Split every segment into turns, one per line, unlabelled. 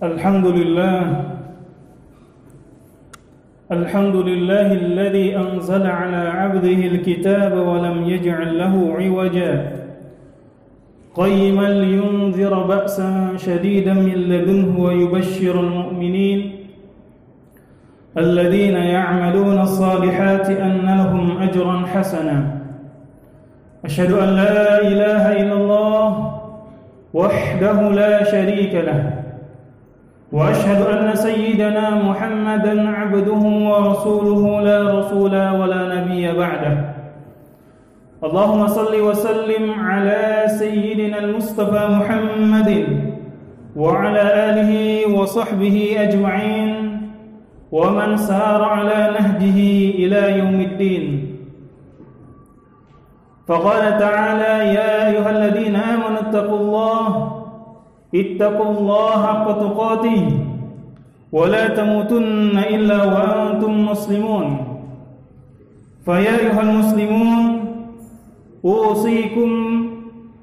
الحمد لله الذي أنزل على عبده الكتاب ولم يجعل له عوجا قيما لينذر بأسا شديدا من لدنه ويبشر المؤمنين الذين يعملون الصالحات أن لهم أجرا حسنا أشهد أن لا إله إلا الله وحده لا شريك له وأشهد أن سيدنا محمدا عبده ورسوله لا رسول ولا نبي بعده اللهم صل وسلم على سيدنا المصطفى محمد وعلى آله وصحبه أجمعين ومن سار على نهجه إلى يوم الدين فقال تعالى يا أيها الذين آمنوا اتقوا الله حق تقاته ولا تموتن إلا وأنتم مسلمون فيا أيها المسلمون أوصيكم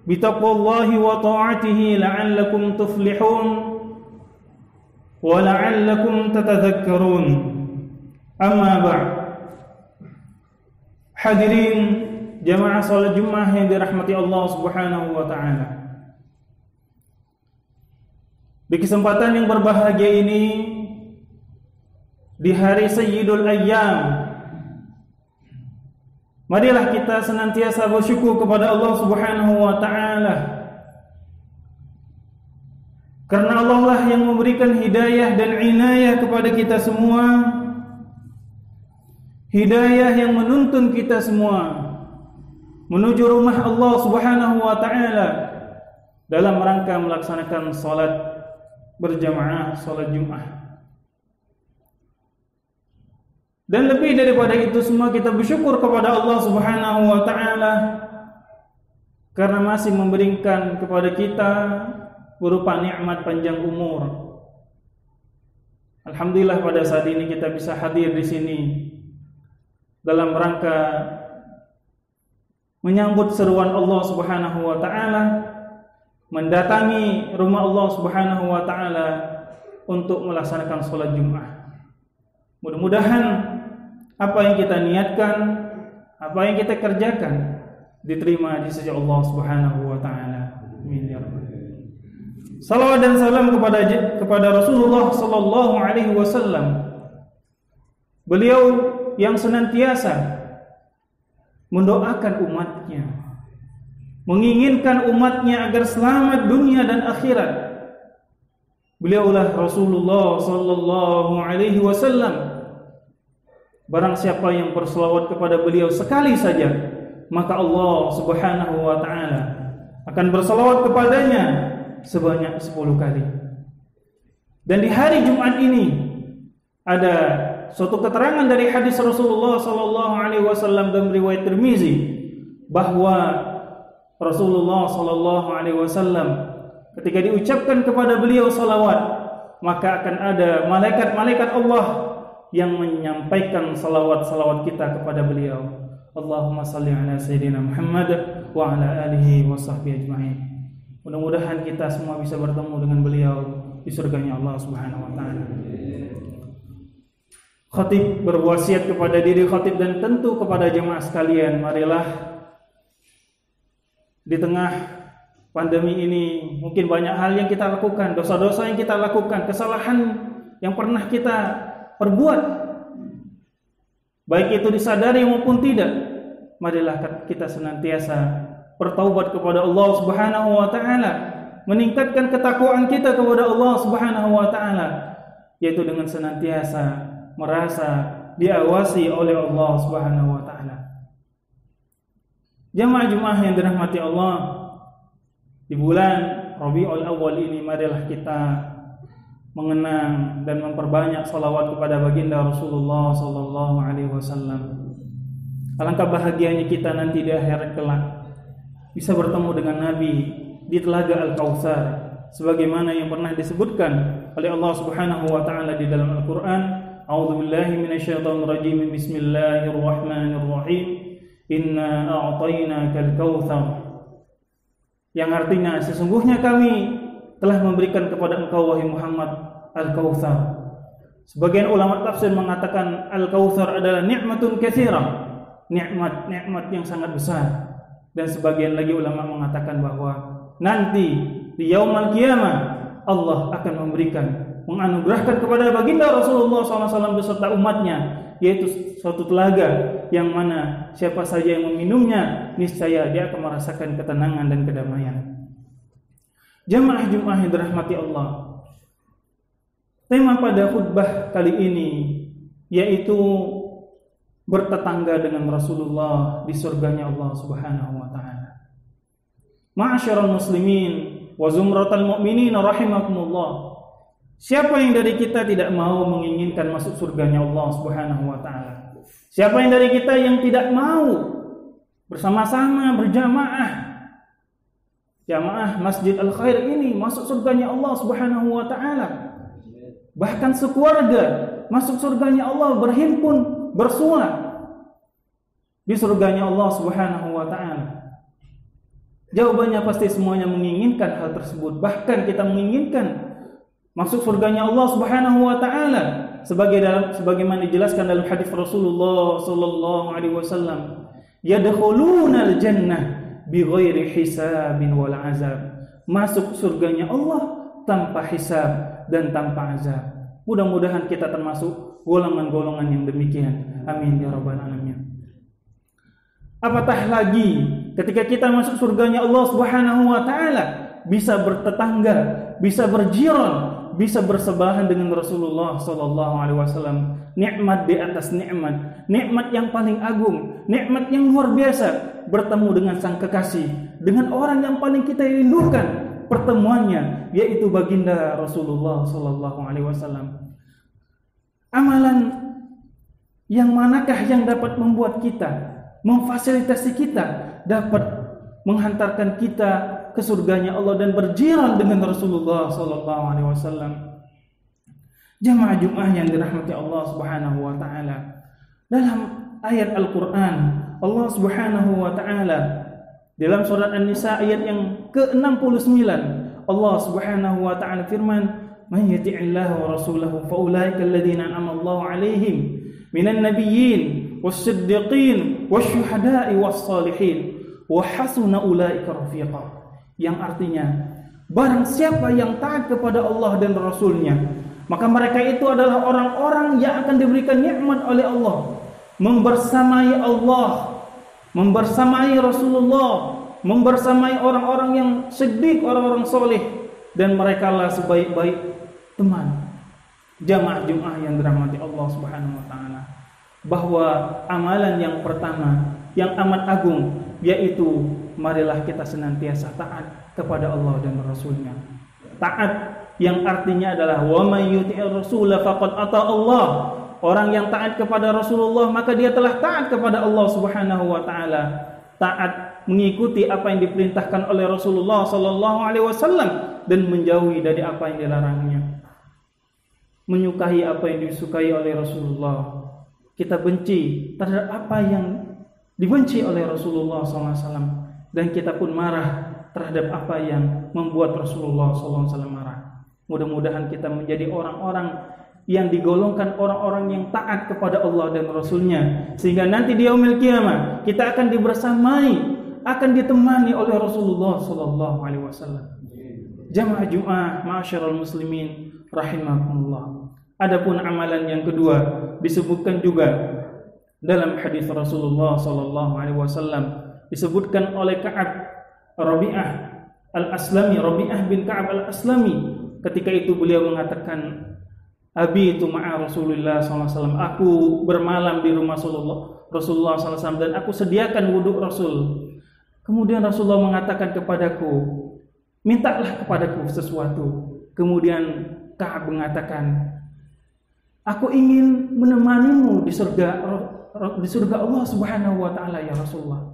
بتقوى الله وطاعته لعلكم تفلحون ولعلكم تتذكرون أما بعد. Hadirin jamaah salat Jumat yang dirahmati Allah Subhanahu wa taala. Di kesempatan yang berbahagia ini, di hari Sayyidul Ayyam, marilah kita senantiasa bersyukur kepada Allah Subhanahu wa taala. Karena Allah lah yang memberikan hidayah dan inayah kepada kita semua. Hidayah yang menuntun kita semua menuju rumah Allah Subhanahu wa taala dalam rangka melaksanakan salat berjamaah, salat Jumat. Dan lebih daripada itu semua kita bersyukur kepada Allah Subhanahu wa taala karena masih memberikan kepada kita berupa nikmat panjang umur. Alhamdulillah pada saat ini kita bisa hadir di sini dalam rangka menyambut seruan Allah Subhanahu wa taala, mendatangi rumah Allah Subhanahu wa taala untuk melaksanakan salat Jumat. Mudah-mudahan apa yang kita niatkan, apa yang kita kerjakan diterima di sisi Allah Subhanahu wa taala. Amin ya rabbal alamin. Salawat dan salam kepada Rasulullah sallallahu alaihi wasallam. Beliau yang senantiasa mendoakan umatnya, menginginkan umatnya agar selamat dunia dan akhirat. Beliaulah Rasulullah sallallahu alaihi wasallam. Barang siapa yang berselawat kepada beliau sekali saja, maka Allah Subhanahu wa taala akan berselawat kepadanya sebanyak 10 kali. Dan di hari Jumat ini ada suatu keterangan dari hadis Rasulullah sallallahu alaihi wasallam dalam riwayat Tirmizi bahwa Rasulullah sallallahu alaihi wasallam ketika diucapkan kepada beliau salawat, maka akan ada malaikat-malaikat Allah yang menyampaikan salawat-salawat kita kepada beliau. Allahumma salli ala sayyidina Muhammad wa ala alihi wa sahbihi ajma'in. Mudah-mudahan kita semua bisa bertemu dengan beliau di surganya Allah Subhanahu wa taala. Khatib berwasiat kepada diri khatib dan tentu kepada jemaah sekalian, marilah di tengah pandemi ini mungkin banyak hal yang kita lakukan, dosa-dosa yang kita lakukan, kesalahan yang pernah kita perbuat, baik itu disadari maupun tidak. Marilah kita senantiasa bertaubat kepada Allah Subhanahu wa taala, meningkatkan ketakwaan kita kepada Allah Subhanahu wa taala, yaitu dengan senantiasa merasa diawasi oleh Allah Subhanahu wa taala. Jamaah-jemaah yang dirahmati Allah, di bulan Rabiul Awal ini marilah kita mengenang dan memperbanyak salawat kepada baginda Rasulullah sallallahu alaihi wasallam. Alangkah bahagianya kita nanti di akhirat kelak bisa bertemu dengan Nabi di Telaga Al-Kautsar sebagaimana yang pernah disebutkan oleh Allah Subhanahu wa taala di dalam Al-Qur'an. A'udzubillahi minasyaitonir rajim. Bismillahirrahmanirrahim. Inna a'tainakal kautsar. Yang artinya sesungguhnya kami telah memberikan kepada engkau wahai Muhammad Al-Kautsar. Sebagian ulama tafsir mengatakan Al-Kautsar adalah nikmatun katsirah, nikmat yang sangat besar. Dan sebagian lagi ulama mengatakan bahwa nanti di yaumul qiyamah Allah akan menganugerahkan kepada baginda Rasulullah SAW beserta umatnya, yaitu suatu telaga yang mana siapa saja yang meminumnya niscaya dia akan merasakan ketenangan dan kedamaian. Jamaah Jumat yang dirahmati Allah, tema pada khutbah kali ini yaitu bertetangga dengan Rasulullah di surganya Allah Subhanahu wa taala. Ma'asyiral muslimin wa zumratal mu'minin rahimakumullah. Siapa yang dari kita tidak mau menginginkan masuk surganya Allah Subhanahu wa taala? Siapa yang dari kita yang tidak mau bersama-sama berjamaah jamaah Masjid Al-Khair ini masuk surganya Allah Subhanahu wa taala? Bahkan sekeluarga masuk surganya Allah, berhimpun, bersua di surganya Allah Subhanahu wa taala. Jawabannya pasti semuanya menginginkan hal tersebut. Bahkan kita menginginkan masuk surganya Allah Subhanahu wa taala sebagaimana dijelaskan dalam hadis Rasulullah sallallahu alaihi wasallam, yadkhulunal jannah bighairi hisabin wal azab. Masuk surganya Allah tanpa hisab dan tanpa azab. Mudah-mudahan kita termasuk golongan-golongan yang demikian. Amin ya rabbal alamin. Apatah lagi ketika kita masuk surganya Allah Subhanahu wa taala, bisa bertetangga, bisa berjiran, bisa bersebelahan dengan Rasulullah sallallahu alaihi wasallam. Nikmat di atas nikmat, nikmat yang paling agung, nikmat yang luar biasa, bertemu dengan sang kekasih, dengan orang yang paling kita rindukan pertemuannya, yaitu baginda Rasulullah sallallahu alaihi wasallam. Amalan yang manakah yang dapat membuat kita, memfasilitasi kita dapat menghantarkan kita ke surganya Allah dan berjiran dengan Rasulullah sallallahu alaihi wasallam? Jamaah Jumat yang dirahmati Allah Subhanahu wa taala, dalam ayat Al-Qur'an Allah Subhanahu wa taala dalam surat An-Nisa ayat yang ke-69 Allah Subhanahu wa taala firman, "Man yuti'illaha wa rasulahu fa ulaika alladziina an'ama Allahu 'alaihim minan nabiyyin was-siddiqin wasyuhada'i was-shalihin wa hasuna ulaika rafiqa." Yang artinya, barang siapa yang taat kepada Allah dan Rasulnya, maka mereka itu adalah orang-orang yang akan diberikan nikmat oleh Allah, membersamai Allah, membersamai Rasulullah, membersamai orang-orang yang siddiq, orang-orang soleh, dan mereka lah sebaik-baik teman. Jamaah Jumat yang dirahmati Allah Subhanahu wa taala, bahwa amalan yang pertama yang amat agung yaitu marilah kita senantiasa taat kepada Allah dan Rasulnya. Taat yang artinya adalah wa may yuti'ir rasul faqad ata Allah. Orang yang taat kepada Rasulullah maka dia telah taat kepada Allah Subhanahu wa taala. Taat mengikuti apa yang diperintahkan oleh Rasulullah sallallahu alaihi wasallam dan menjauhi dari apa yang dilarangnya. Menyukai apa yang disukai oleh Rasulullah. Kita benci terhadap apa yang dibenci oleh Rasulullah SAW, dan kita pun marah terhadap apa yang membuat Rasulullah SAW marah. Mudah-mudahan kita menjadi orang-orang yang digolongkan orang-orang yang taat kepada Allah dan Rasulnya, sehingga nanti di yaumil qiyamah kita akan dibersamai, akan ditemani oleh Rasulullah SAW. Jamaah Jumat, ma'asyiral muslimin rahimakumullah. Adapun amalan yang kedua disebutkan juga dalam hadis Rasulullah sallallahu alaihi wasallam, disebutkan oleh Ka'ab Rabi'ah Al-Aslami, Rabi'ah bin Ka'ab Al-Aslami, ketika itu beliau mengatakan, "Abi itu ma'a Rasulullah sallallahu alaihi wasallam." Aku bermalam di rumah Rasulullah sallallahu alaihi wasallam dan aku sediakan wudhu Rasul. Kemudian Rasulullah mengatakan kepadaku, "Mintalah kepadaku sesuatu." Kemudian Ka'ab mengatakan, "Aku ingin menemanimu di surga Allah Subhanahu wa taala ya Rasulullah."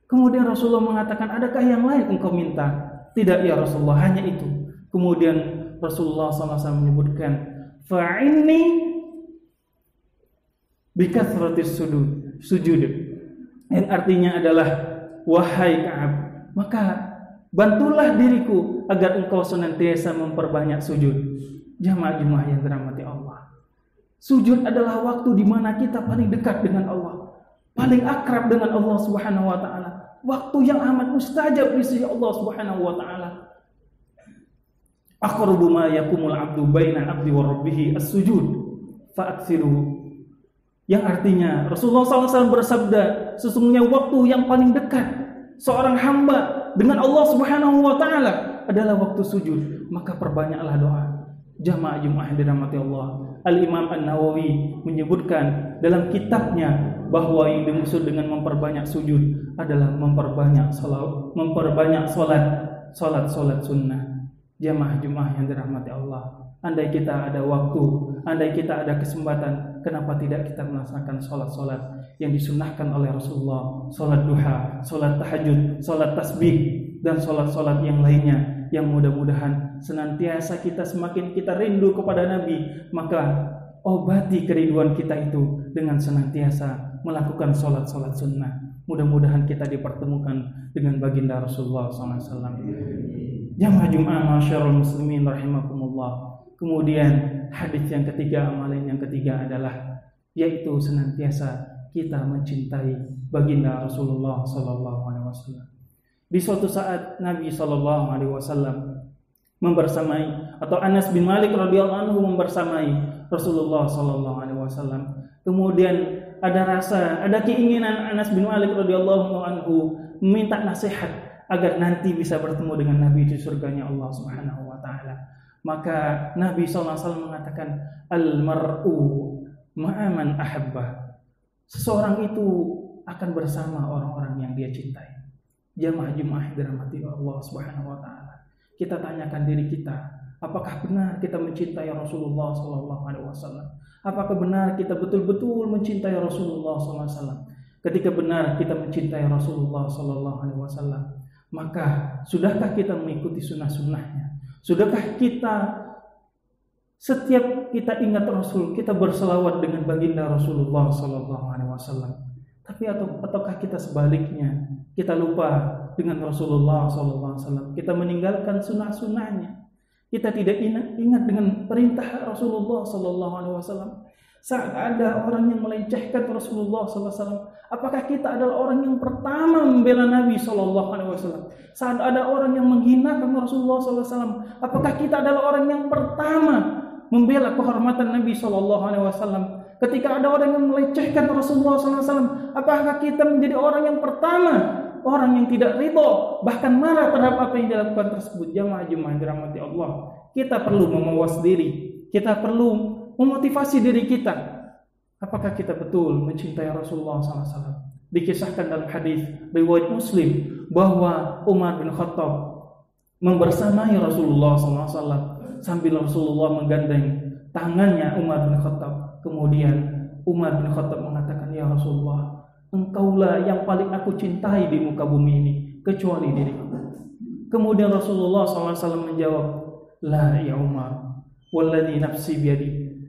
Kemudian Rasulullah mengatakan, "Adakah yang lain engkau minta?" "Tidak ya Rasulullah, hanya itu." Kemudian Rasulullah SAW menyebutkan, "Fa'inni bikathratis sujud." Yang artinya adalah, wahai Ka'ab, maka Bantulah diriku agar engkau senantiasa memperbanyak sujud. Jamaah-jamaah yang dirahmati Allah. Sujud adalah waktu di mana kita paling dekat dengan Allah, paling akrab dengan Allah Subhanahu wa taala. Waktu yang amat mustajab di sisi Allah Subhanahu wa taala. Aqrabu ma yakumul 'abdu baina 'abdi wa rabbih as-sujud fa'aksiru. Yang artinya Rasulullah SAW bersabda, sesungguhnya waktu yang paling dekat seorang hamba dengan Allah Subhanahu wa taala adalah waktu sujud, maka perbanyaklah doa. Jamaah Jumat yang dirahmati Allah. Al-Imam An-Nawawi menyebutkan dalam kitabnya bahwa yang dimaksud dengan memperbanyak sujud adalah memperbanyak salat sunnah. Jamaah Jumat yang dirahmati Allah. Andai kita ada waktu, andai kita ada kesempatan, kenapa tidak kita melaksanakan salat yang disunnahkan oleh Rasulullah, salat duha, salat tahajud, salat tasbih, dan salat yang lainnya, yang mudah-mudahan senantiasa kita semakin kita rindu kepada Nabi, maka obati kerinduan kita itu dengan senantiasa melakukan salat sunnah. Mudah-mudahan kita dipertemukan dengan baginda Rasulullah SAW. Jamaah Jumat masyarul muslimin rahimakumullah. Kemudian hadis yang ketiga, amalan yang ketiga adalah yaitu senantiasa kita mencintai baginda Rasulullah sallallahu alaihi wasallam. Di suatu saat Nabi sallallahu alaihi wasallam membersamai, atau Anas bin Malik radhiyallahu anhu membersamai Rasulullah sallallahu alaihi wasallam. Kemudian ada keinginan Anas bin Malik radhiyallahu anhu meminta nasihat agar nanti bisa bertemu dengan Nabi di surganya Allah Subhanahu wa taala. Maka Nabi SAW mengatakan, al-mar'u ma'aman ahabbah. Seseorang itu akan bersama orang-orang yang dia cintai. Jamaah Jumat dirahmati Allah Subhanahu wa taala. Kita tanyakan diri kita, apakah benar kita mencintai Rasulullah SAW? Apakah benar kita betul-betul mencintai Rasulullah SAW? Ketika benar kita mencintai Rasulullah SAW, maka sudahkah kita mengikuti sunnah-sunnahnya? Sudahkah kita setiap kita ingat Rasul, kita berselawat dengan baginda Rasulullah sallallahu alaihi wasallam? Tapi ataukah kita sebaliknya, kita lupa dengan Rasulullah sallallahu alaihi wasallam, kita meninggalkan sunnah-sunnahnya. Kita tidak ingat dengan perintah Rasulullah sallallahu alaihi wasallam. Saat ada orang yang melecehkan Rasulullah sallallahu alaihi wasallam, apakah kita adalah orang yang pertama membela Nabi sallallahu alaihi wasallam? Saat ada orang yang menghinakan Rasulullah sallallahu alaihi wasallam, apakah kita adalah orang yang pertama membela kehormatan Nabi sallallahu alaihi wasallam? Ketika ada orang yang melecehkan Rasulullah sallallahu alaihi wasallam, apakah kita menjadi orang yang pertama, orang yang tidak ridha, bahkan marah terhadap apa yang dilakukan tersebut? Jamaah Jumat dirahmati Allah. Kita perlu memawas diri. Kita perlu memotivasi diri kita. Apakah kita betul mencintai Rasulullah SAW? Dikisahkan dalam hadis riwayat Muslim bahwa Umar bin Khattab membersamai Rasulullah SAW sambil Rasulullah menggandeng tangannya Umar bin Khattab. Kemudian Umar bin Khattab mengatakan, ya Rasulullah, engkaulah yang paling aku cintai di muka bumi ini, kecuali diriku. Kemudian Rasulullah SAW menjawab, la ya Umar, walladzi nafsi biyadi,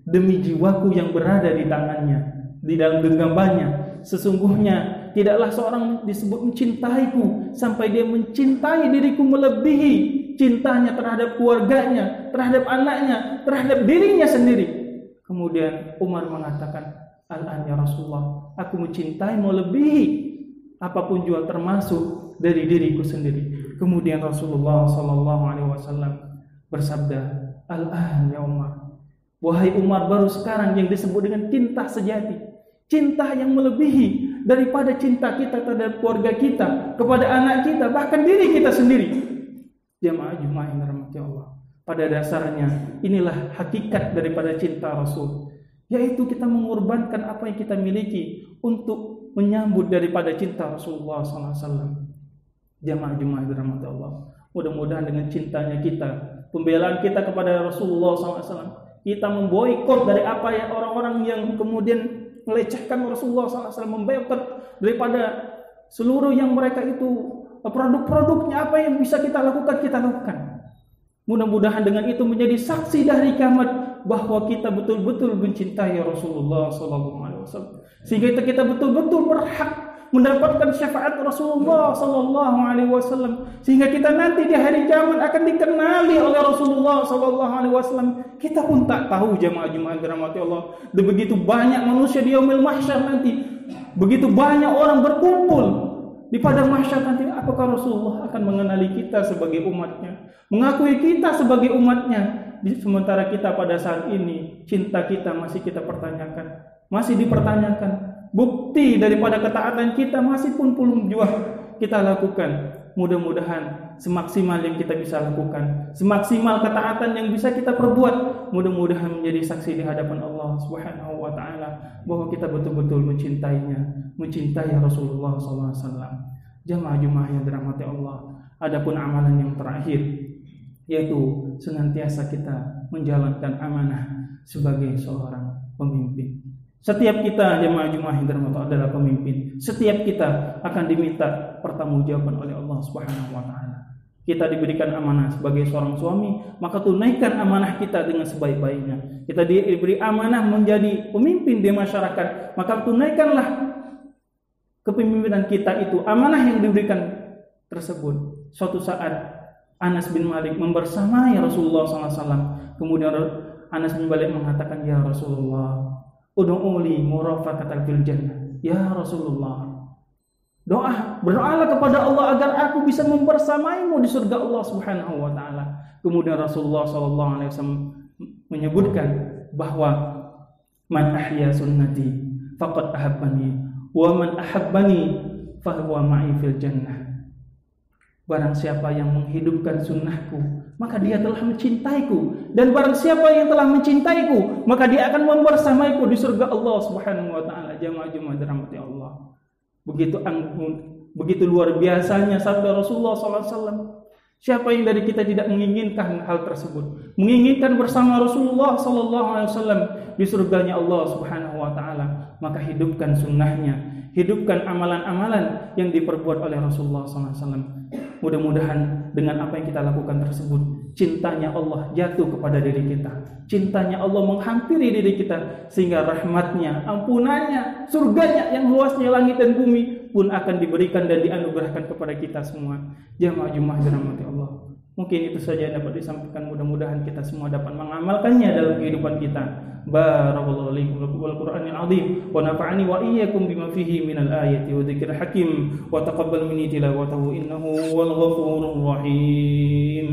demi jiwaku yang berada di tangannya, di dalam genggamannya, sesungguhnya tidaklah seorang disebut mencintaiku sampai dia mencintai diriku melebihi cintanya terhadap keluarganya, terhadap anaknya, terhadap dirinya sendiri. Kemudian Umar mengatakan, al-an ya Rasulullah, aku mencintaimu melebihi apapun juga termasuk dari diriku sendiri. Kemudian Rasulullah SAW bersabda, al-an ya Umar, wahai Umar, baru sekarang yang disebut dengan cinta sejati, cinta yang melebihi daripada cinta kita terhadap keluarga kita, kepada anak kita, bahkan diri kita sendiri. Jamaah Jumat yang dirahmati Allah. Pada dasarnya inilah hakikat daripada cinta Rasul, yaitu kita mengorbankan apa yang kita miliki untuk menyambut daripada cinta Rasulullah SAW. Jamaah Jumat yang dirahmati Allah. Mudah-mudahan dengan cintanya kita, pembelaan kita kepada Rasulullah SAW, kita memboikot dari apa yang orang-orang yang kemudian melecehkan Rasulullah SAW, memboikot daripada seluruh yang mereka itu produk-produknya, apa yang bisa kita lakukan, kita lakukan. Mudah-mudahan dengan itu menjadi saksi dari kiamat bahwa kita betul-betul mencintai Rasulullah SAW, sehingga kita betul-betul berhak mendapatkan syafaat Rasulullah sallallahu alaihi wasallam, sehingga kita nanti di hari kiamat akan dikenali oleh Rasulullah sallallahu alaihi wasallam. Kita pun tak tahu jemaah-jemaah dirahmati Allah. Dan begitu banyak manusia di yaumil mahsyar nanti, begitu banyak orang berkumpul di padang mahsyar nanti, apakah Rasulullah akan mengenali kita sebagai umatnya, mengakui kita sebagai umatnya? Sementara kita pada saat ini cinta kita masih kita pertanyakan, masih dipertanyakan. Bukti daripada ketaatan kita masih pun belum juga kita lakukan. Mudah-mudahan semaksimal yang kita bisa lakukan, semaksimal ketaatan yang bisa kita perbuat, mudah-mudahan menjadi saksi di hadapan Allah Subhanahu wa taala bahwa kita betul-betul mencintainya, mencintai Rasulullah SAW. Jemaah-jemaah yang dirahmati Allah, adapun amalan yang terakhir yaitu senantiasa kita menjalankan amanah sebagai seorang pemimpin. Setiap kita jemaah-jemaah yang dirahmati adalah pemimpin. Setiap kita akan diminta pertanggungjawaban oleh Allah Subhanahu wa taala. Kita diberikan amanah sebagai seorang suami, maka tunaikan amanah kita dengan sebaik-baiknya. Kita diberi amanah menjadi pemimpin di masyarakat, maka tunaikanlah kepemimpinan kita itu, amanah yang diberikan tersebut. Suatu saat Anas bin Malik membersamai Rasulullah SAW. Kemudian Anas bin Malik mengatakan, "Ya Rasulullah, ud'uli murafaqatan fil jannah." Ya Rasulullah, berdoalah kepada Allah agar aku bisa membersamaimu di surga Allah Subhanahu wa taala. Kemudian Rasulullah sallallahu alaihi wasallam menyebutkan bahwa man ahya sunnati faqad ahabbani wa man ahabbani fa huwa ma'i fil jannah. Barang siapa yang menghidupkan sunnahku, maka dia telah mencintaiku, dan barang siapa yang telah mencintaiku, maka dia akan membersamaiku di surga Allah Subhanahu wa taala. Jemaah-jemaah dirahmati Allah. Begitu luar biasanya sabda Rasulullah SAW. Siapa yang dari kita tidak menginginkan hal tersebut, menginginkan bersama Rasulullah SAW di surganya Allah Subhanahu wa taala, maka hidupkan sunnahnya, hidupkan amalan-amalan yang diperbuat oleh Rasulullah SAW. Mudah-mudahan dengan apa yang kita lakukan tersebut, cintanya Allah jatuh kepada diri kita, cintanya Allah menghampiri diri kita, sehingga rahmatnya, ampunannya, surganya yang luasnya langit dan bumi pun akan diberikan dan dianugerahkan kepada kita semua. Jemaah-jemaah dirahmati Allah, mungkin itu saja yang dapat disampaikan. Mudah-mudahan kita semua dapat mengamalkannya dalam kehidupan kita. Barakallahu likum wal Qur'anil azim wa nafa'ani wa iyyakum bima fihi minal ayati wa dzikril hakim wa taqabbal minni tilawatahu innahu wal ghafurur rahim.